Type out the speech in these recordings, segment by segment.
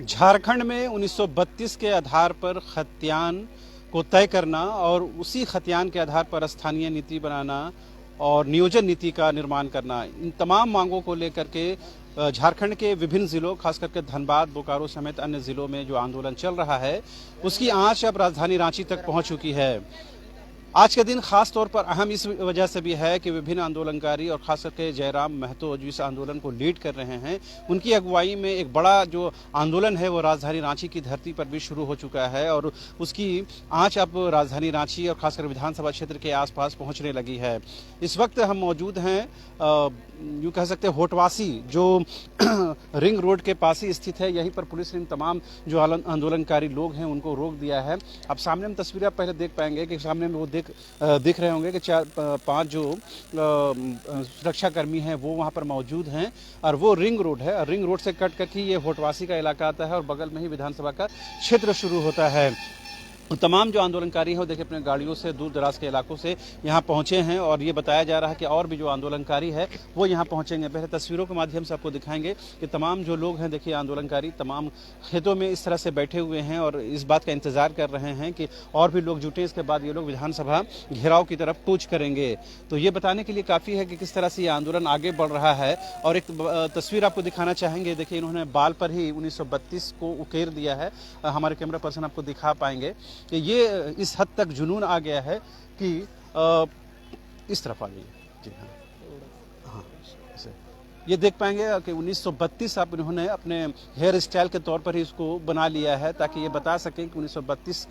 झारखंड में 1932 के आधार पर खतियान को तय करना और उसी खतियान के आधार पर स्थानीय नीति बनाना और नियोजन नीति का निर्माण करना, इन तमाम मांगों को लेकर के झारखंड के विभिन्न जिलों, खास करके धनबाद, बोकारो समेत अन्य जिलों में जो आंदोलन चल रहा है, उसकी आंच अब राजधानी रांची तक पहुंच चुकी है। आज के दिन खास तौर पर अहम इस वजह से भी है कि विभिन्न आंदोलनकारी और खास करके जयराम महतो जो इस आंदोलन को लीड कर रहे हैं, उनकी अगुवाई में एक बड़ा जो आंदोलन है वो राजधानी रांची की धरती पर भी शुरू हो चुका है और उसकी आंच अब राजधानी रांची और खासकर विधानसभा क्षेत्र के आसपास पहुंचने लगी है। इस वक्त हम मौजूद हैं यूँ कह सकते हैं होटवासी, जो रिंग रोड के पास ही स्थित है। यहीं पर पुलिस ने तमाम जो आंदोलनकारी लोग हैं उनको रोक दिया है। अब सामने में तस्वीरें आप पहले देख पाएंगे कि सामने में वो दिख रहे होंगे कि 4-5 जो सुरक्षाकर्मी हैं वो वहाँ पर मौजूद हैं और वो रिंग रोड है। रिंग रोड से कट कर ही ये होटवासी का इलाका आता है और बगल में ही विधानसभा का क्षेत्र शुरू होता है। तमाम जो आंदोलनकारी हैं वो देखिए अपने गाड़ियों से दूर दराज के इलाकों से यहाँ पहुँचे हैं और ये बताया जा रहा है कि और भी जो आंदोलनकारी है वो यहाँ पहुँचेंगे। पहले तस्वीरों के माध्यम से आपको दिखाएंगे कि तमाम जो लोग हैं, देखिए आंदोलनकारी तमाम खेतों में इस तरह से बैठे हुए हैं और इस बात का इंतजार कर रहे हैं कि और भी लोग जुटे, इसके बाद ये लोग विधानसभा घेराव की तरफ कूच करेंगे। तो ये बताने के लिए काफ़ी है कि किस तरह से ये आंदोलन आगे बढ़ रहा है। और एक तस्वीर आपको दिखाना चाहेंगे, देखिए इन्होंने बाल पर ही 1932 को उकेर दिया है। हमारे कैमरा पर्सन आपको दिखा पाएंगे कि ये इस हद तक जुनून आ गया है कि इस तरफ आ गई। जी हाँ, ये देख पाएंगे कि 1932 आप इन्होंने अपने हेयर स्टाइल के तौर पर ही इसको बना लिया है ताकि ये बता सकें कि 1932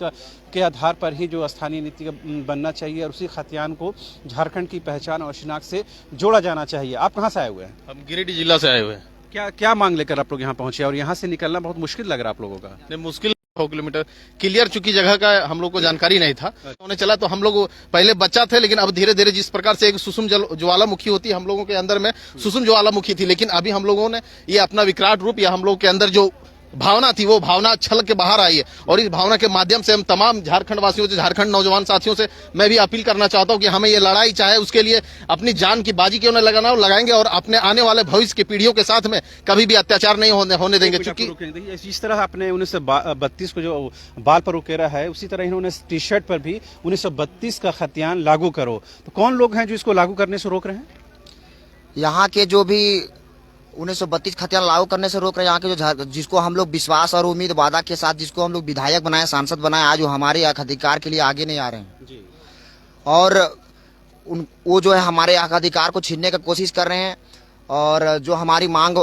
के आधार पर ही जो स्थानीय नीति बनना चाहिए और उसी खतियान को झारखंड की पहचान और शिनाख्त से जोड़ा जाना चाहिए। आप कहाँ से आए हुए हैं? हम गिरिडीह जिला से आए हुए हैं। क्या मांग लेकर आप लोग यहाँ पहुंचे और यहाँ से निकलना बहुत मुश्किल लग रहा है आप लोगों का? नहीं, मुश्किल 100 किलोमीटर क्लियर, चूंकि जगह का हम लोग को जानकारी नहीं था। होने चला तो हम लोग पहले बच्चा थे, लेकिन अब धीरे धीरे जिस प्रकार से एक सुषुम ज्वालामुखी होती है, हम लोगों के अंदर में सुषुम ज्वालामुखी थी, लेकिन अभी हम लोगों ने ये अपना विकराल रूप या हम लोग के अंदर जो भावना थी वो भावना छल के बाहर आई है। और इस भावना के माध्यम से हम तमाम झारखंड वासियों से, झारखंड नौजवान साथियों से मैं भी अपील करना चाहता हूं कि हमें ये लड़ाई चाहे उसके लिए अपनी जान की बाजी क्यों न लगाना हो, लगाएंगे और अपने आने वाले भविष्य की पीढ़ियों के साथ में कभी भी अत्याचार नहीं होने देंगे। क्योंकि इस तरह आपने 1932 को जो बाल पर उकेरा है, उसी तरह इन्होंने टी-शर्ट पर भी 1932 का खतियान लागू करो। तो कौन लोग हैं जो इसको लागू करने से रोक रहे हैं? यहाँ के जो भी 1932 खतियान लागू करने से रोक रहे हैं, यहाँ के जो जिसको हम लोग विश्वास और उम्मीद वादा के साथ जिसको हम लोग विधायक बनाए, सांसद बनाए, आज वो हमारे अधिकार के लिए आगे नहीं आ रहे हैं जी। और वो जो है हमारे अधिकार को छीनने की कोशिश कर रहे हैं। और जो हमारी मांग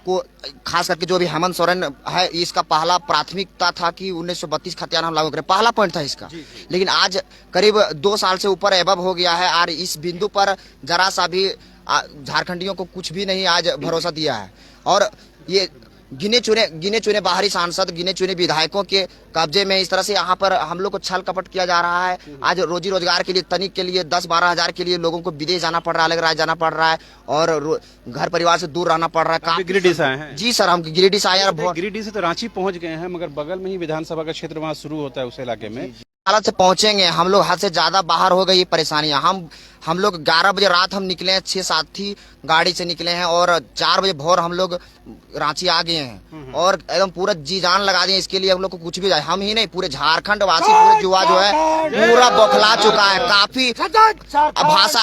को खास करके जो भी हेमंत सोरेन है, इसका पहला प्राथमिकता था कि 1932 खतियान हम लागू करें, पहला पॉइंट था इसका। लेकिन आज करीब 2 साल से ऊपर एबव हो गया है और इस बिंदु पर जरा सा भी झारखंडियों को कुछ भी नहीं आज भरोसा दिया है। और ये गिने चुने बाहरी सांसद, गिने चुने विधायकों के कब्जे में इस तरह से यहाँ पर हम लोग को छल कपट किया जा रहा है। आज रोजी रोजगार के लिए, तनिक के लिए 10-12 हजार के लिए लोगों को विदेश जाना पड़ रहा है, अलग राज्य जाना पड़ रहा है और घर परिवार से दूर रहना पड़ रहा है। गिरिडीह से आए हैं? जी सर, हम गिरिडीह से आए हैं। गिरिडीह से तो रांची पहुंच गए हैं, मगर बगल में ही विधानसभा का क्षेत्र वहाँ शुरू होता है, उस इलाके में हालत से पहुंचेंगे। हम लोग हद से ज्यादा बाहर हो गई ये परेशानियां। हम लोग 11 बजे रात हम निकले हैं, 6 साथी गाड़ी से निकले हैं और 4 बजे भोर हम लोग रांची आ गए हैं और एकदम पूरा जी जान लगा दिए इसके लिए। हम लोग को कुछ भी जाए, हम ही नहीं पूरे झारखंड वासी, पूरे युवा जो है पूरा बौखला चुका है। काफी भाषा,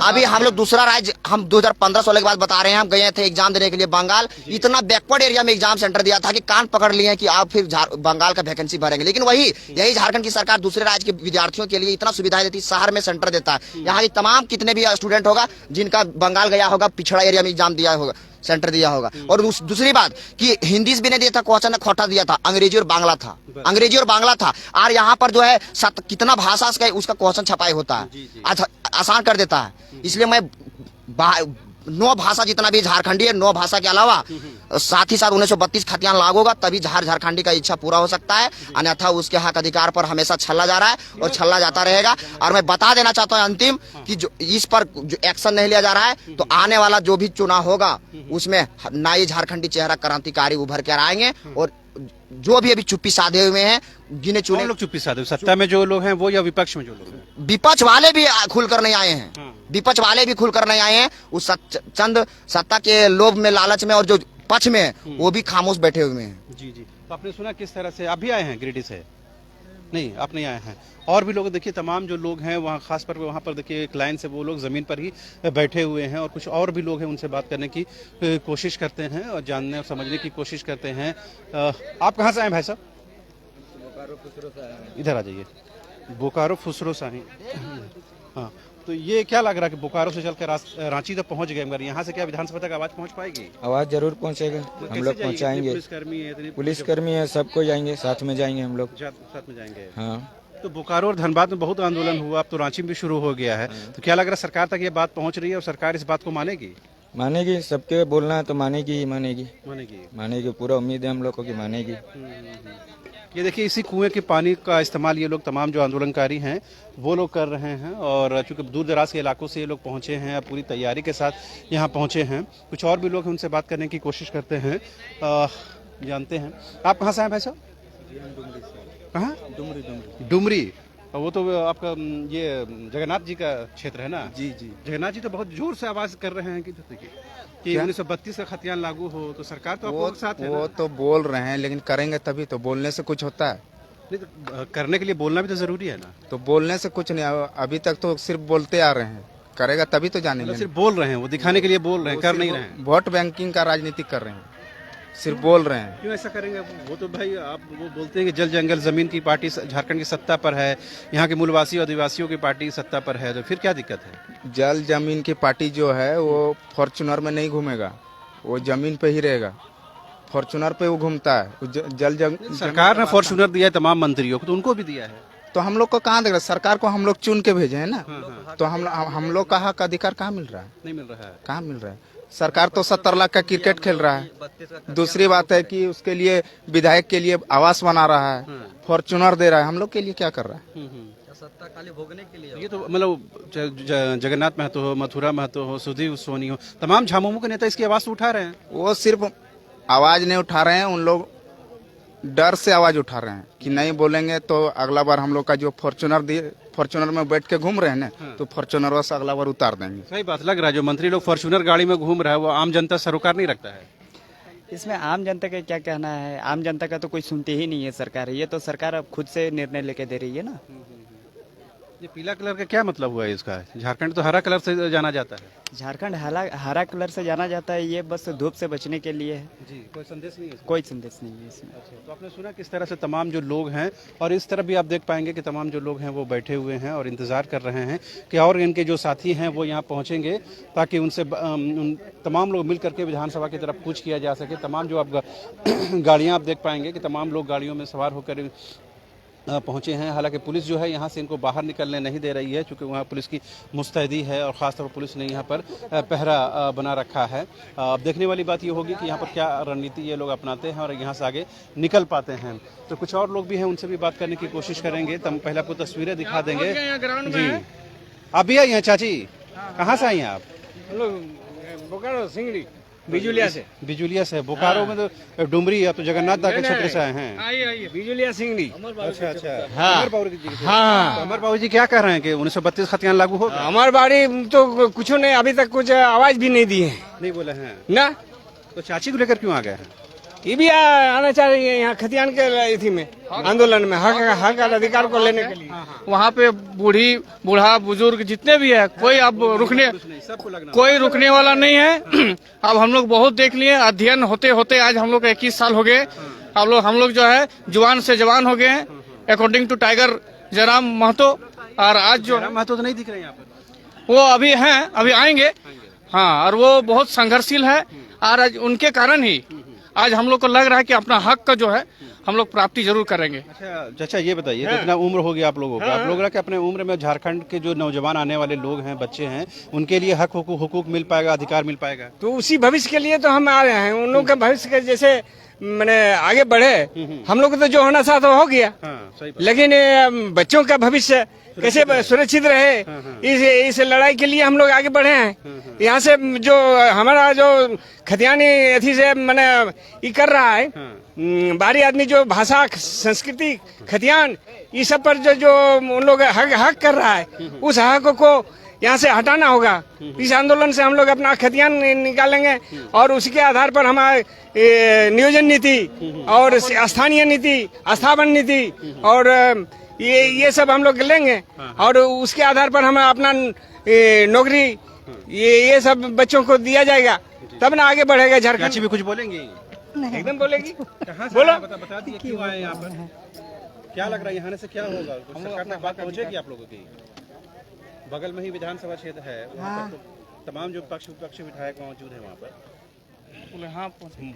अभी हम लोग दूसरा राज्य, हम 2015-16 की बात बता रहे हैं, हम गए थे एग्जाम देने के लिए बंगाल। इतना बैकवर्ड एरिया में एग्जाम सेंटर दिया था कि कान पकड़ लिए कि आप फिर बंगाल का वैकेंसी भरेंगे। लेकिन यही झारखंड की सरकार दूसरे राज्य के विद्यार्थियों के लिए इतना सुविधाएं देती, शहर में सेंटर देता है। यहाँ की तमाम कितने भी स्टूडेंट होगा जिनका बंगाल गया होगा, पिछड़ा एरिया में एग्जाम दिया होगा, सेंटर दिया होगा। और दूसरी बात कि हिंदी भी नहीं दिया था, क्वेश्चन खोटा दिया था, अंग्रेजी और बांग्ला था, अंग्रेजी और बांग्ला था। और यहाँ पर जो है कितना भाषा उसका क्वेश्चन छपाई होता है, आसान कर देता है। इसलिए मैं 9 भाषा जितना भी झारखंडी है, 9 भाषा के अलावा साथ ही साथ 1932 खतियान लागू होगा, तभी झारखंडी का इच्छा पूरा हो सकता है। अन्यथा उसके हक अधिकार पर हमेशा छल्ला जा रहा है और छल्ला जाता रहेगा। और मैं बता देना चाहता हूं अंतिम कि जो इस पर जो एक्शन नहीं लिया जा रहा है, तो आने वाला जो भी चुनाव होगा उसमें नए झारखंडी चेहरा क्रांतिकारी उभर कर आएंगे। और जो भी अभी चुप्पी साधे हुए हैं, गिने चुने लोग चुप्पी साधे, सत्ता में जो लोग हैं वो या विपक्ष में जो लोग हैं? विपक्ष वाले भी खुलकर नहीं आए हैं, विपक्ष वाले भी खुलकर नहीं आए हैं। उस चंद सत्ता के लोभ में, लालच में और जो पक्ष में वो भी खामोश बैठे हुए हैं। जी जी। तो आपने सुना किस तरह से आप भी आए हैं गिरिडीह से? नहीं, आप नहीं आए हैं। और भी लोग देखिए, तमाम जो लोग हैं वहाँ खास पर वहाँ पर देखिए एक लाइन से वो लोग ज़मीन पर ही बैठे हुए हैं और कुछ और भी लोग हैं, उनसे बात करने की कोशिश करते हैं और जानने और समझने की कोशिश करते हैं। आप कहाँ से आए भाई साहब? इधर आ जाइए। बोकारो फुसरो से आए। हाँ, तो ये क्या लग रहा है कि बोकारो से चलकर रांची तक पहुंच गए, मगर यहाँ से क्या विधानसभा तक आवाज पहुंच पाएगी? आवाज जरूर पहुंचेगा, तो हम कैसे लोग जाएंगे? पहुंचाएंगे। पुलिसकर्मी है, सबको जाएंगे, साथ में जाएंगे हम लोग। साथ में जाएंगे। हाँ, तो बोकारो और धनबाद में बहुत आंदोलन हुआ, अब तो रांची में भी शुरू हो गया है, तो क्या लग रहा है सरकार तक ये बात पहुंच रही है और सरकार इस बात को मानेगी? मानेगी, सबके बोलना है तो मानेगी ही मानेगी। मानेगी। मानेगी, पूरा उम्मीद है हम लोग को कि मानेगी। ये देखिए, इसी कुएं के पानी का इस्तेमाल ये लोग तमाम जो आंदोलनकारी हैं वो लोग कर रहे हैं और चूंकि दूर दराज के इलाकों से ये लोग पहुंचे हैं, पूरी तैयारी के साथ यहाँ पहुंचे हैं। कुछ और भी लोग हैं, उनसे बात करने की कोशिश करते हैं, जानते हैं। आप कहाँ से आए भाई साहब? कहाँ? डुमरी। और वो तो आपका ये जगन्नाथ जी का क्षेत्र है ना? जी जी। जगन्नाथ जी तो बहुत जोर से आवाज कर रहे हैं कि 1932 का खतियान लागू हो, तो सरकार तो आप लोगों के साथ है वो ना? तो बोल रहे हैं, लेकिन करेंगे तभी तो, बोलने से कुछ होता है? नहीं, तो करने के लिए बोलना भी तो जरूरी है ना? तो बोलने से कुछ नहीं, अभी तक तो सिर्फ बोलते आ रहे हैं, करेगा तभी तो जानेंगे। सिर्फ बोल रहे हैं, वो दिखाने के लिए बोल रहे हैं, कर नहीं रहे हैं। वोट बैंकिंग का राजनीति कर रहे हैं, सिर्फ बोल रहे हैं। क्यों ऐसा करेंगे? वो तो भाई आप वो बोलते हैं कि जल जंगल जमीन की पार्टी झारखंड की सत्ता पर है, यहाँ के मूलवासी आदिवासियों की पार्टी सत्ता पर है, तो फिर क्या दिक्कत है? जल जमीन की पार्टी जो है वो फॉर्चुनर में नहीं घूमेगा, वो जमीन पे ही रहेगा। फॉर्चुनर पे वो घूमता है, सरकार ने फॉर्चुनर दिया है तमाम मंत्रियों को, तो उनको भी दिया है। तो हम लोग को कहाँ देगा? सरकार को हम लोग चुन के भेजे हैं ना। तो हम लोग का हक अधिकार कहाँ मिल रहा है? नहीं मिल रहा है। कहाँ मिल रहा है? सरकार तो 70 लाख का क्रिकेट खेल रहा है। दूसरी बात है कि उसके लिए विधायक के लिए आवास बना रहा है, फॉर्चुनर दे रहा है। हम लोग के लिए क्या कर रहा है? सत्ता खाली भोगने के लिए। ये तो मतलब जगन्नाथ महतो हो, मथुरा महतो हो, सुधीर सोनी हो, तमाम झामुमो के नेता इसकी आवाज तो उठा रहे हैं। वो सिर्फ आवाज नहीं उठा रहे हैं, उन लोग डर से आवाज उठा रहे हैं कि नहीं बोलेंगे तो अगला बार हम लोग का जो फॉर्चुनर में बैठ के घूम रहे हैं ना, तो फॉर्चुनर से अगला बार उतार देंगे। सही बात लग रहा है, जो मंत्री लोग फॉर्चुनर गाड़ी में घूम रहा है वो आम जनता सरोकार नहीं रखता है। इसमें आम जनता का क्या कहना है? आम जनता का तो कोई सुनते ही नहीं है सरकार। ये तो सरकार अब खुद से निर्णय लेके दे रही है ना। ये पीला कलर का क्या मतलब हुआ है इसका? झारखंड तो हरा कलर से जाना जाता है। झारखंड हरा कलर से जाना जाता है, ये बस धूप से बचने के लिए है। जी, कोई संदेश नहीं है इसमें? कोई संदेश नहीं है इसमें। अच्छा, तो आपने सुना किस तरह से तमाम जो लोग हैं, और इस तरफ भी आप देख पाएंगे कि तमाम जो लोग हैं वो बैठे हुए हैं और इंतजार कर रहे हैं कि और इनके जो साथी हैं वो यहाँ पहुँचेंगे, ताकि उनसे उन तमाम लोग मिल करके विधानसभा की तरफ कूच किया जा सके। तमाम जो आप गाड़ियाँ आप देख पाएंगे कि तमाम लोग गाड़ियों में सवार होकर पहुंचे हैं। हालांकि पुलिस जो है यहाँ से इनको बाहर निकलने नहीं दे रही है, क्योंकि वहाँ पुलिस की मुस्तैदी है और ख़ासतौर पर पुलिस ने यहाँ पर पहरा बना रखा है। अब देखने वाली बात ये होगी कि यहाँ पर क्या रणनीति ये लोग अपनाते हैं और यहाँ से आगे निकल पाते हैं। तो कुछ और लोग भी हैं, उनसे भी बात करने की कोशिश करेंगे। तो हम पहले आपको तस्वीरें दिखा देंगे। जी, आप भी आई हैं चाची? कहाँ से आई हैं आप? बोकारो सिंगड़ी बिजुलिया से। बिजुलिया से। बोकारो में तो डुमरी, आप तो जगन्नाथ दा के क्षेत्र से आए हैं। आइए बिजुलिया सिंगड़ी। अच्छा अच्छा। हाँ। अमर बाबू जी के। हाँ। तो अमर बाबू जी क्या कह रहे हैं कि 1932 खतियान लागू होगा? हमारे बाड़ी तो कुछ नहीं, अभी तक कुछ आवाज भी नहीं दी है नहीं बोले हैं ना। तो चाची को लेकर क्यों आ गए हैं? ये भी आना चाह रही है यहाँ खतियान के इसी में आंदोलन में, हक अधिकार को लेने के लिए। वहाँ पे बूढ़ा बुजुर्ग जितने भी है, कोई अब सबको लगना कोई रुकने वाला नहीं है। अब हम लोग बहुत देख लिए, अध्ययन होते होते आज हम लोग 21 साल हो गए। अब हम लोग जो है जवान से जवान हो गए हैं, according to Tiger Jairam Mahato. और आज जो महतो तो नहीं दिख रहे यहाँ पर, वो अभी हैं, अभी आएंगे। हाँ, और वो बहुत संघर्षशील है और आज उनके कारण ही आज हम लोग को लग रहा है कि अपना हक का जो है हम लोग प्राप्ति जरूर करेंगे। अच्छा चाचा, ये बताइए, कितना उम्र हो गया आप लोगों का? आप लोग कि अपने उम्र में झारखंड के जो नौजवान आने वाले लोग हैं, बच्चे हैं, उनके लिए हक हुकूक मिल पाएगा, अधिकार मिल पाएगा? तो उसी भविष्य के लिए तो हम आ रहे हैं। उन लोगों के भविष्य के जैसे मैंने आगे बढ़े, हम लोग को तो जो होना था तो हो गया। हाँ, सही बात। लेकिन बच्चों का भविष्य कैसे सुरक्षित रहे, इस लड़ाई के लिए हम लोग आगे बढ़े हैं। यहाँ से जो हमारा जो खतियानी अथी से मैंने ये कर रहा है, बाहरी आदमी जो भाषा संस्कृति खतियान ये सब पर जो उन लोग हक कर रहा है, उस हक को यहाँ से हटाना होगा। इस आंदोलन से हम लोग अपना खतियान निकालेंगे और उसके आधार पर हमारे नियोजन नीति और स्थानीय नीति, स्थापन नीति और ये सब हम लोग लेंगे और उसके आधार पर हम अपना नौकरी ये सब बच्चों को दिया जाएगा, तब ना आगे बढ़ेगा झारखंड। चाची भी कुछ बोलेंगे? एकदम बोलेगी। कहाँ से बोलो। आए? बता दीजिए क्यों आए यहाँ पर? क्या लग रहा है यहाँ से क्या होगा? सरकार तक बात पहुँचेगी आप लोगों की? बगल में ही विधानसभा क्षेत्र है, वहाँ पर तो तमाम जो पक्ष विपक्ष विधायक मौजूद है वहाँ पर। हाँ पहुँचेगी।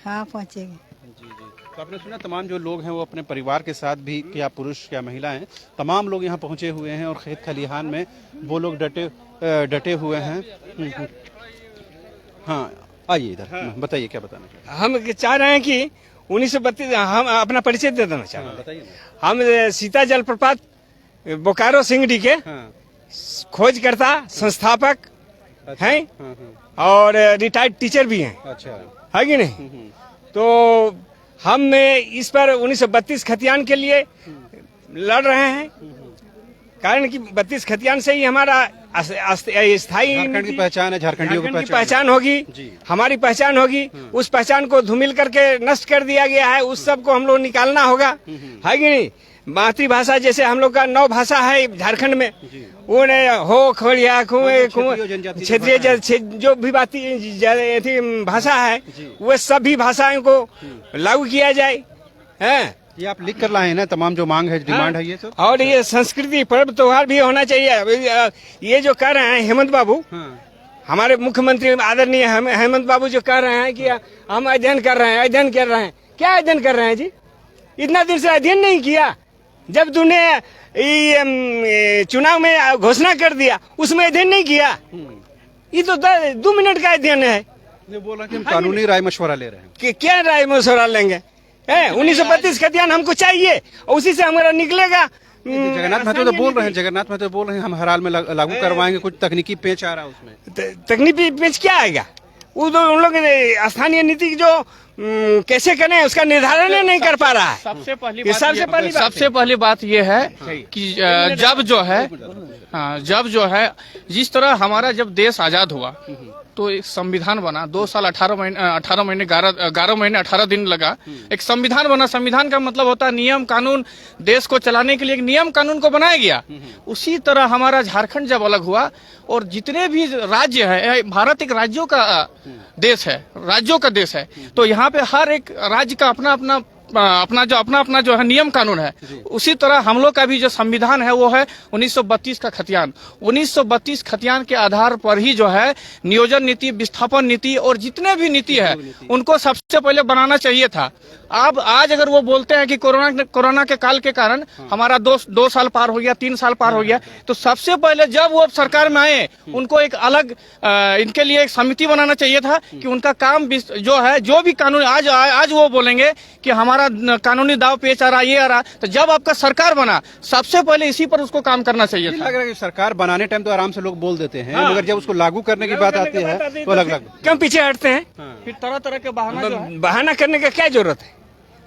हाँ पहुँचेगी। जी जी। तो आपने सुना तमाम जो लोग हैं वो अपने परिवार के साथ भी, क्या पुरुष क्या महिलाएं, तमाम लोग यहाँ पहुँचे हुए हैं और खेत खलिहान में वो लोग डटे हुए हैं। हाँ आइए इधर, बताइए क्या बताना चाहते हैं? हम चाह रहे हैं कि 1932 हम अपना परिचय दे देना चाह रहे हैं। बताइए ना। हम सीता जलप्रपात बोकारो सिंगडी के हाँ खोजकर्ता संस्थापक अच्छा। हैं हाँ हाँ और रिटायर्ड टीचर भी हैं, अच्छा। है कि नहीं? तो हम इस पर 1932 खतियान के लिए लड़ रहे हैं, कारण कि 32 खतियान से ही हमारा स्थायी झारखंड की पहचान है, झारखंडियों की पहचान होगी, जी। हमारी पहचान होगी। उस पहचान को धूमिल करके नष्ट कर दिया गया है, उस सब को हम लोग निकालना होगा, है कि नहीं? मातृभाषा जैसे हम लोग का 9 भाषा है झारखंड में, वो हो खड़िया क्षेत्रीय जो भी भाषा है वो सभी भाषाओं को लागू किया जाए। हैं ये आप लिख कर लाए हैं ना, तमाम जो मांग है, डिमांड है ये सब। और ये संस्कृति पर्व त्योहार भी होना चाहिए। ये जो कह रहे हैं हेमंत बाबू, हमारे मुख्यमंत्री आदरणीय हेमंत बाबू जो कह रहे हैं कि हम अध्ययन कर रहे हैं, क्या अध्ययन कर रहे हैं जी? इतना दिन से अध्ययन नहीं किया। जब तूने चुनाव में घोषणा कर दिया उसमें अध्ययन नहीं किया। ये तो 2 मिनट का अध्ययन है। बोला कि हम कानूनी राय मशवरा ले रहे हैं कि क्या राय मशवरा लेंगे? 1932 खतियान हमको चाहिए, उसी से हमारा निकलेगा। जगन्नाथ महतो तो बोल रहे हैं, जगन्नाथ महतो बोल रहे हैं हम हर हाल में लागू करवाएंगे, कुछ तकनीकी पेच आ रहा है उसमें। तकनीकी पेच क्या आएगा? वो तो उन लोग स्थानीय नीति जो कैसे करें उसका निर्धारण नहीं कर पा रहा है। सबसे पहली बात ये है कि जब जो है जिस तरह हमारा जब देश आजाद हुआ तो एक संविधान बना। 2 साल 18 महीने 11 महीने 18 दिन लगा, एक संविधान बना। संविधान का मतलब होता है नियम कानून, देश को चलाने के लिए एक नियम कानून को बनाया गया। उसी तरह हमारा झारखंड जब अलग हुआ और जितने भी राज्य है, भारत एक राज्यों का देश है, राज्यों का देश है, तो यहाँ पे हर एक राज्य का अपना अपना जो है नियम कानून है। उसी तरह हम लोग का भी जो संविधान है वो है 1932 का खतियान। 1932 खतियान के आधार पर ही जो है नियोजन नीति, विस्थापन नीति और जितने भी नीति है उनको सबसे पहले बनाना चाहिए था। अब आज अगर वो बोलते हैं कि कोरोना के काल के कारण हमारा 2 साल पार हो गया, 3 साल पार हो गया, तो सबसे पहले जब वो सरकार में आए उनको एक अलग इनके लिए एक समिति बनाना चाहिए था कि उनका काम जो है, जो भी कानून आज वो बोलेंगे कि हमारा कानूनी दाव पेच आ रहा, ये आ रहा, तो जब आपका सरकार बना सबसे पहले इसी पर उसको काम करना चाहिए था। लग रहा है कि सरकार बनाने टाइम तो आराम से लोग बोल देते हैं, मगर जब उसको लागू करने की बात आती है तो अलग क्यों पीछे हटते हैं? फिर तरह के बहाना करने का क्या जरूरत है?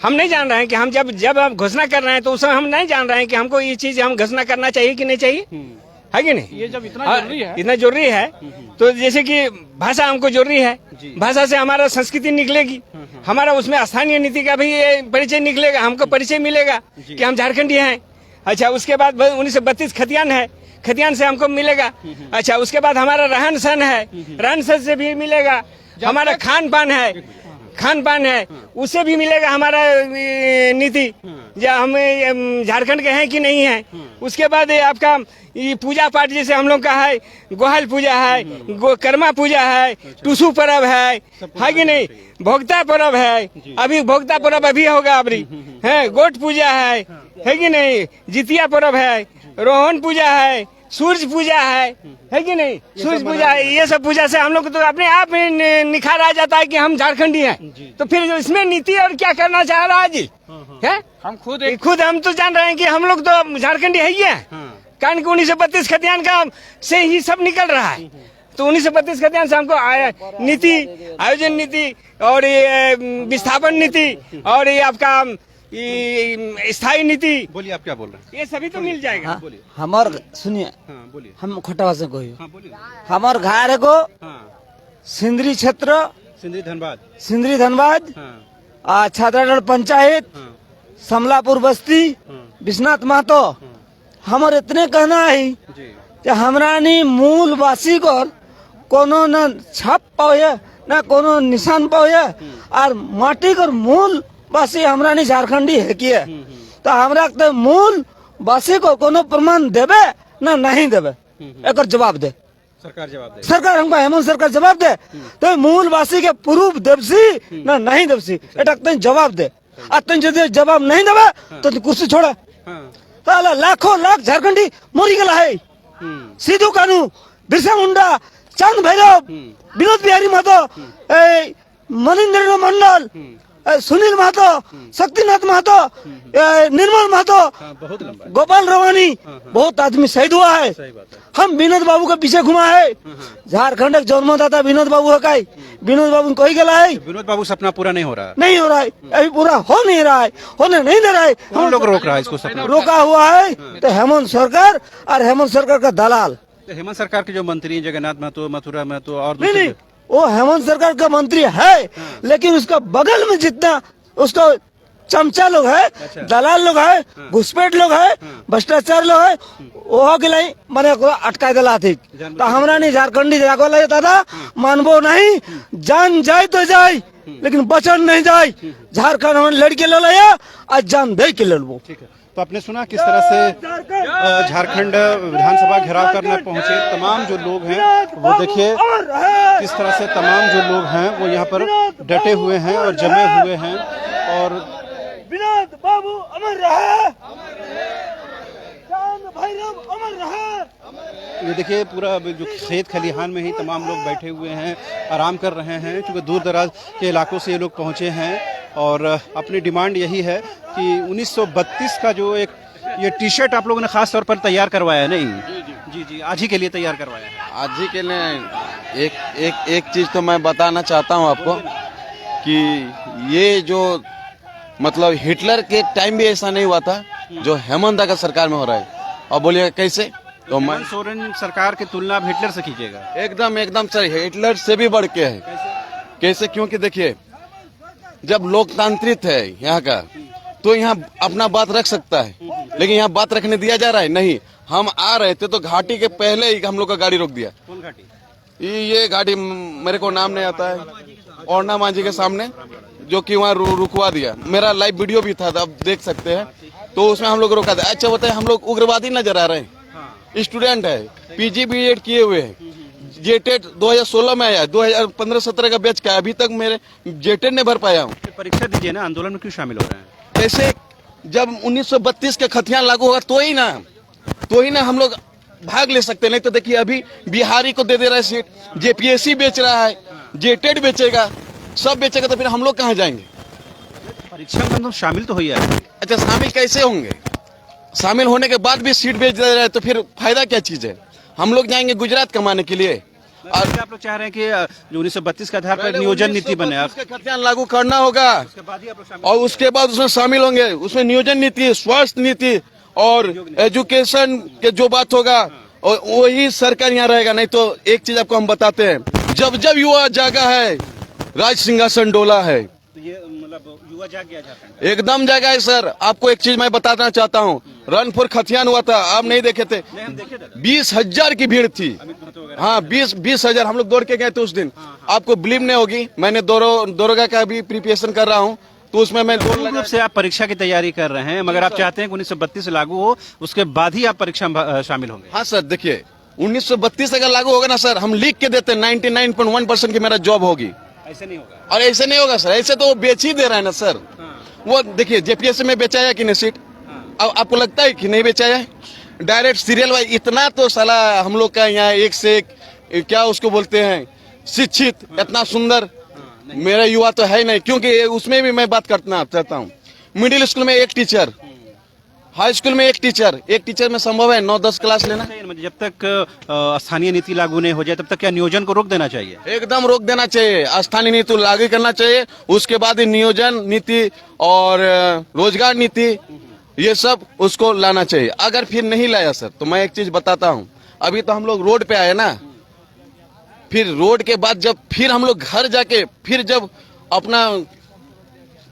हम नहीं जान रहे हैं कि हम जब हम घोषणा कर रहे हैं तो उस समय हम नहीं जान रहे हैं कि हमको ये चीज हम घोषणा करना चाहिए कि नहीं चाहिए, है कि नहीं? ये जब इतना जरूरी है तो जैसे कि भाषा हमको जरूरी है, भाषा से हमारा संस्कृति निकलेगी, हमारा उसमें स्थानीय नीति का भी परिचय निकलेगा, हमको परिचय मिलेगा कि हम झारखंडी हैं। अच्छा, उसके बाद 1932 खतियान है, खतियान से हमको मिलेगा। अच्छा, उसके बाद हमारा रहन सहन है, रहन सहन से भी मिलेगा। हमारा खान पान है उससे भी मिलेगा हमारा नीति, जो हम झारखंड के हैं कि नहीं है। उसके बाद आपका ये पूजा पाठ जैसे हम लोग का है, गोहल पूजा है, कर्मा पूजा है, टूसू पर्व है कि नहीं? भोक्ता पर्व है, अभी भोक्ता पर्व अभी होगा, अभी है। गोट पूजा है कि नहीं? जितिया पर्व है, रोहन पूजा है, सूर्य पूजा है कि नहीं? सूर्य पूजा है। ये सब पूजा से हम लोग तो अपने आप में निखार आ जाता है कि हम झारखंडी हैं। तो फिर इसमें नीति और क्या करना चाह रहा है जी? है हम खुद हम तो जान रहे हैं कि हम लोग तो झारखंडी है ही है, कारण कि 1932 खतियान का से ही सब निकल रहा है। तो 1932 खतियान से हमको नीति, आयोजन नीति और ये विस्थापन नीति और ये आपका ये स्थायी नीति, बोलिए, आप क्या बोल रहे हैं? ये सभी तो मिल जाएगा। बोलिए। हमार सुनिए, हाँ, बोलिए। हम खोटावा से कोई हाँ, बोलिए। हमार घर है को हाँ, सिंदरी क्षेत्र, सिंदरी धनबाद। सिंदरी धनबाद, हाँ, छात्रागढ़ पंचायत, हाँ, समलापुर बस्ती, हाँ, विश्वनाथ महतो। हमार इतने कहना है जी। कि हमरानी मूल वासी को कोनो न छाप पाओ न कोनो निशान पाओ, और माटी कर मूल वासी हमरानी झारखंडी है कि तो हमरा के मूल वासी को कोनो प्रमाण देवे न नहीं देवे, एक जवाब दे सरकार, जवाब दे। सरकार। हमको हेमंत सरकार जवाब दे तो मूल वासी के प्रूफ देवसी न नहीं देवसी, एटा तन जवाब दे। आ तन यदि जवाब नहीं देवे तो कुर्सी छोड़े। हाँ, तो लाखों लाख झारखंडी मरी गला है। सिद्धू कानू, बिरसा मुंडा, चांद भैरव, विनोद बिहारी महतो, मनिंद्र मंडल, सुनील महतो, शक्तिनाथ महतो, निर्मल महतो, बहुत लंबा है। गोपाल रवानी, बहुत आदमी शहीद हुआ है। सही बात है। हम विनोद बाबू के पीछे घुमा है। झारखंड के जन्मदाता विनोद बाबू है का, विनोद बाबू कोई गला है, विनोद बाबू सपना पूरा नहीं हो रहा है। नहीं हो रहा है, अभी पूरा हो नहीं रहा है, होने नहीं दे रहा है। हम लोग रोक रहा है इसको, सपना रोका हुआ है तो हेमंत सरकार और हेमंत सरकार का दलाल। तो हेमंत सरकार के जो मंत्री हैं, जगन्नाथ महतो, मथुरा महतो और नहीं दूसरे नहीं, वो हेमंत सरकार का मंत्री है, लेकिन उसका बगल में जितना उसका चमचा लोग है, दलाल लोग है, घुसपैठ लोग है, भ्रष्टाचार लोग है, वो के लिए मैंने अटका दिला थी। तो हमरा नहीं झारखंडी जागो लगे दादा, मानबो नहीं, जान जाए तो जाए लेकिन बचन नहीं जाए। झारखंड हम लड़के ले लिया, आज जान दे के ले लो। ठीक है। तो आपने सुना किस तरह से झारखंड विधानसभा घेराव करने पहुंचे तमाम जो लोग हैं, वो देखिए किस तरह से तमाम जो लोग हैं वो यहाँ पर डटे हुए हैं और जमे हुए हैं। और विनोद बाबू अमर रहे, चांद भैरव अमर रहे। ये देखिए पूरा जो खेत खलिहान में ही तमाम लोग बैठे हुए हैं, आराम कर रहे हैं, क्योंकि दूर दराज के इलाकों से ये लोग पहुंचे हैं और अपनी डिमांड यही है कि 1932 का जो एक ये टी शर्ट आप लोगों ने खास तौर पर तैयार करवाया है। नहीं जी जी, आज ही के लिए तैयार करवाया है। आज ही के लिए एक चीज तो मैं बताना चाहता हूं आपको कि ये जो मतलब हिटलर के टाइम भी ऐसा नहीं हुआ था जो हेमंत का सरकार में हो रहा है। और बोलिए कैसे? तो मैं हेमंत सोरेन सरकार की तुलना आप हिटलर से कीजिएगा। एकदम सर, हिटलर से भी बढ़ के है। कैसे? क्योंकि देखिए, जब लोकतांत्रिक है यहाँ का तो यहाँ अपना बात रख सकता है, लेकिन यहाँ बात रखने दिया जा रहा है नहीं। हम आ रहे थे तो घाटी के पहले ही हम लोग का गाड़ी रोक दिया। कौन घाटी? ये घाटी मेरे को नाम नहीं आता है, औरना मांझी के सामने, जो कि वहाँ रुकवा दिया। मेरा लाइव वीडियो भी था, आप देख सकते हैं। तो उसमें हम लोग रोका था। अच्छा बताए, हम लोग उग्रवादी नजर आ रहे हैं? स्टूडेंट है, PG BEd किए हुए हैं, जेटेट 2016 में आया, 2015-17 का बैच का, अभी तक मेरे जेटेट नहीं भर पाया हूँ। परीक्षा दीजिए ना, आंदोलन में क्यों शामिल हो रहे हैं? कैसे? जब 1932 का खतियान लागू होगा तो ही ना हम लोग भाग ले सकते। नहीं तो देखिए, अभी बिहारी को दे रहा है सीट, JPSC बेच रहा है, जेटेट बेचेगा, सब बेचेगा, तो फिर हम लोग कहाँ जाएंगे? परीक्षा में तो शामिल तो हुई है। अच्छा, शामिल कैसे होंगे? शामिल होने के बाद भी सीट बेच दे रहा है तो फिर फायदा क्या चीज है? हम लोग जाएंगे गुजरात कमाने के लिए। और आप लोग चाह रहे हैं कि जो 1932 के आधार पर नियोजन नीति बने, आप खतियान लागू करना होगा और उसके बाद उसमें शामिल होंगे। उसमें नियोजन नीति, स्वास्थ्य नीति और एजुकेशन के जो बात होगा और वही सरकार यहाँ रहेगा। नहीं तो एक चीज आपको हम बताते हैं, जब जब युवा जागा है, राज सिंहासन डोला है। ये मतलब युवा जाग गया झारखंड, एकदम जागा है सर। आपको एक चीज मैं बताना चाहता हूँ, रन फॉर खतियान हुआ था, आप नहीं देखे थे? 20,000 की भीड़ थी। हाँ, 20,000 हम लोग दौड़ के गए थे उस दिन। आपको बिलीव नहीं होगी, मैंने दरोगा का भी प्रिपरेशन कर रहा हूँ, तो उसमें मैं रूप से आप परीक्षा की तैयारी कर रहे हैं, मगर आप चाहते हैं कि 1932 लागू हो, उसके बाद ही आप परीक्षा में शामिल होंगे। हाँ सर, देखिए 1932 अगर लागू होगा ना सर, हम लिख के देते 99.1% की मेरा जॉब होगी। ऐसे नहीं होगा। और ऐसे नहीं होगा सर, ऐसे तो वो बेच ही दे रहा है ना सर। वो देखिए, JPSC में बेचाया कि नहीं सीट? अब आपको लगता है कि नहीं बेचाया है? डायरेक्ट सीरियल वाइज इतना तो साला हम लोग का यहाँ एक से एक, क्या उसको बोलते हैं, शिक्षित, इतना सुंदर मेरा युवा तो है ही नहीं। क्योंकि उसमें भी मैं बात करना चाहता हूँ, मिडिल स्कूल में एक टीचर हाई स्कूल में एक टीचर में संभव है 9-10 क्लास लेना? जब तक स्थानीय नीति लागू नहीं हो जाए तब तक क्या नियोजन को रोक देना चाहिए? एकदम रोक देना चाहिए, स्थानीय नीति लागू करना चाहिए, उसके बाद नियोजन नीति और रोजगार नीति ये सब उसको लाना चाहिए। अगर फिर नहीं लाया सर तो मैं एक चीज बताता हूँ, अभी तो हम लोग रोड पे आए ना, फिर रोड के बाद जब फिर हम लोग घर जाके फिर जब अपना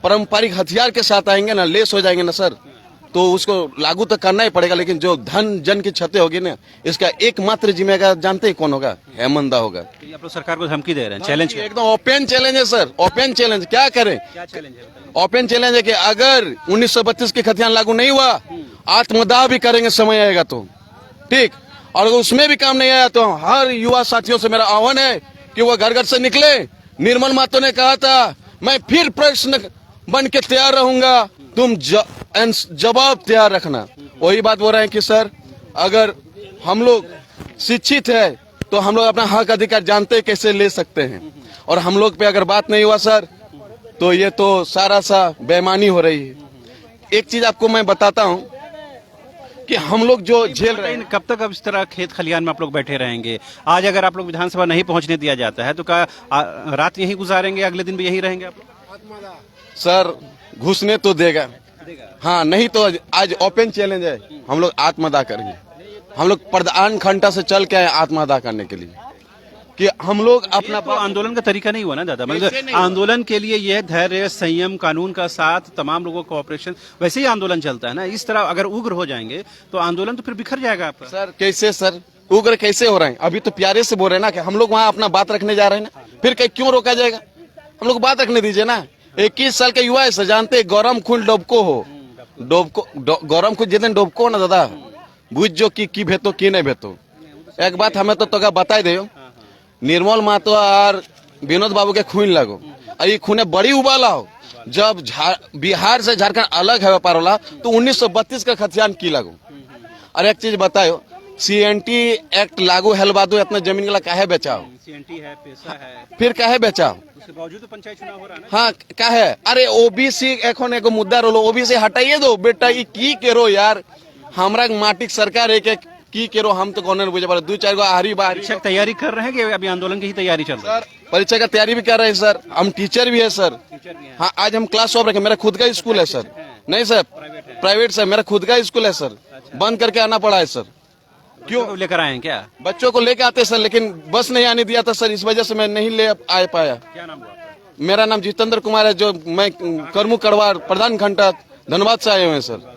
पारंपरिक हथियार के साथ आएंगे ना, लेस हो जाएंगे ना सर, तो उसको लागू तो करना ही पड़ेगा। लेकिन जो धन जन की क्षति होगी ना, इसका एकमात्र जिम्मेदार जानते ही कौन होगा? हेमंत दा होगा। आप लोग सरकार को धमकी दे रहे हैं, चैलेंज एकदम ओपन चैलेंज है सर, ओपन चैलेंज। क्या करें? क्या चैलेंज है? ओपन चैलेंज है कि अगर 1932 के खतियान लागू नहीं हुआ, आत्मदाह भी करेंगे समय आएगा तो, ठीक। और अगर उसमें भी काम नहीं आया तो हर युवा साथियों से मेरा आह्वान है कि वो घर घर से निकले। निर्मल महतो ने कहा था, मैं फिर प्रश्न बन के तैयार रहूंगा, तुम जवाब तैयार रखना। वही बात बोल रहे हैं कि सर अगर हम लोग शिक्षित है तो हम लोग अपना हक अधिकार जानते कैसे ले सकते हैं, और हम लोग पे अगर बात नहीं हुआ सर तो ये तो सारा सा बेईमानी हो रही है। एक चीज आपको मैं बताता हूँ कि हम लोग जो झेल रहे हैं, कब तक अब इस तरह खेत खलियान में आप लोग बैठे रहेंगे? आज अगर आप लोग विधानसभा नहीं पहुंचने दिया जाता है तो क्या रात यहीं गुजारेंगे, अगले दिन भी यहीं रहेंगे आप लोग? सर घुसने तो देगा, हाँ, नहीं तो आज ओपन चैलेंज है, हम लोग आत्मदाह करेंगे। हम लोग प्रधान खंडा से चल के आए आत्मदाह करने के लिए कि हम लोग अपना तो आंदोलन का तरीका नहीं हुआ ना दादा, मतलब आंदोलन के लिए यह धैर्य, संयम, कानून का साथ, तमाम लोगों का ऑपरेशन, वैसे ही आंदोलन चलता है ना। इस तरह अगर उग्र हो जाएंगे तो आंदोलन तो फिर बिखर जाएगा आपका। सर कैसे सर उग्र कैसे हो रहे हैं? अभी तो प्यारे से बोल रहे हैं ना कि हम लोग वहाँ अपना बात रखने जा रहे हैं ना, फिर क्यों रोका जाएगा? हम लोग बात रखने दीजिए ना। 21 साल के युवा है सर, जानते गौरम खुल डोबको हो, गौरम खुल जितने डोबको हो ना दादा, बुझ जो की भेतो की नहीं भेतो। एक बात हमें तो बताई दे, निर्मल महतो और विनोद बाबू के खून लगो, ये खूने बड़ी उबाला हो। जब बिहार से झारखंड अलग है व्यापार वाला तो 1932 का खतियान की लागू। और एक चीज बताओ, CNT एक्ट लागू हेलबादू इतना जमीन के लिए काहे बेचाओ? CNT है, पैसा है, फिर काहे बेचाओ? उसके बावजूद तो पंचायत चुनाव हो रहा है ना। हाँ काहे? अरे OBC एखन एगो मुद्दा रोलो, OBC हटाइए दो बेटा, ये की करो यार, हमरा माटी सरकार एक की करो, हम तो कौन बुझे पड़े। 2-4 गो आहरी बाहरी परीक्षा की तैयारी कर रहे हैं कि अभी आंदोलन की ही तैयारी चल रही है? सर परीक्षा का तैयारी भी कर रहे हैं सर, हम टीचर भी है सर। हाँ आज हम क्लास ऑफ रखे, मेरा खुद का स्कूल है सर। नहीं सर प्राइवेट सर, मेरा खुद का स्कूल है सर, बंद करके आना पड़ा है सर। क्यों लेकर आए हैं? क्या बच्चों को लेके आते सर, लेकिन बस नहीं आने दिया था सर, इस वजह से मैं नहीं ले आ पाया। क्या नाम हुआ? मेरा नाम जितेंद्र कुमार है, जो मैं करमू कड़वार प्रधान खंडा धनबाद से आए हुए हैं सर।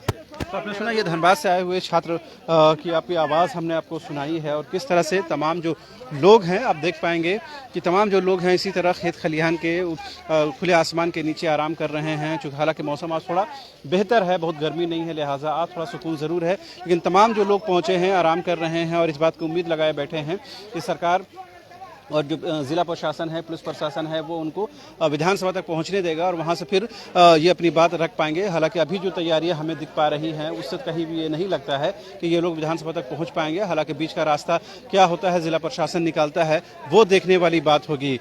तो आपने सुना ये धनबाद से आए हुए छात्र की आपकी आवाज़ हमने आपको सुनाई है, और किस तरह से तमाम जो लोग हैं आप देख पाएंगे कि तमाम जो लोग हैं इसी तरह खेत खलिहान के खुले आसमान के नीचे आराम कर रहे हैं। चूँकि हालांकि मौसम आज थोड़ा बेहतर है, बहुत गर्मी नहीं है, लिहाजा आज थोड़ा सुकून ज़रूर है, लेकिन तमाम जो लोग पहुँचे हैं आराम कर रहे हैं और इस बात की उम्मीद लगाए बैठे हैं कि सरकार और जो जिला प्रशासन है, पुलिस प्रशासन है, वो उनको विधानसभा तक पहुंचने देगा और वहां से फिर ये अपनी बात रख पाएंगे। हालांकि अभी जो तैयारियां हमें दिख पा रही हैं उससे कहीं भी ये नहीं लगता है कि ये लोग विधानसभा तक पहुंच पाएंगे। हालांकि बीच का रास्ता क्या होता है, जिला प्रशासन निकालता है, वो देखने वाली बात होगी।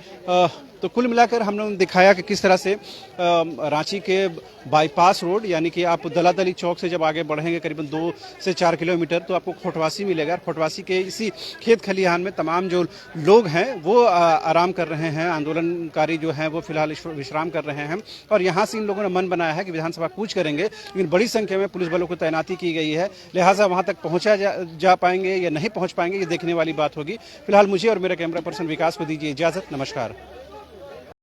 तो कुल मिलाकर हमने दिखाया कि किस तरह से रांची के बाईपास रोड, यानी कि आप दलादली चौक से जब आगे बढ़ेंगे करीबन 2 से 4 किलोमीटर तो आपको खोटवासी मिलेगा। खोटवासी के इसी खेत खलिहान में तमाम जो लोग हैं वो आराम कर रहे हैं, आंदोलनकारी जो हैं वो फिलहाल विश्राम कर रहे हैं। और यहाँ से इन लोगों ने मन बनाया है कि विधानसभा कूच करेंगे, लेकिन बड़ी संख्या में पुलिस बलों को तैनाती की गई है, लिहाजा वहाँ तक पहुँचा जा पाएंगे या नहीं पहुँच पाएंगे ये देखने वाली बात होगी। फिलहाल मुझे और मेरे कैमरा पर्सन विकास को दीजिए इजाज़त। नमस्कार।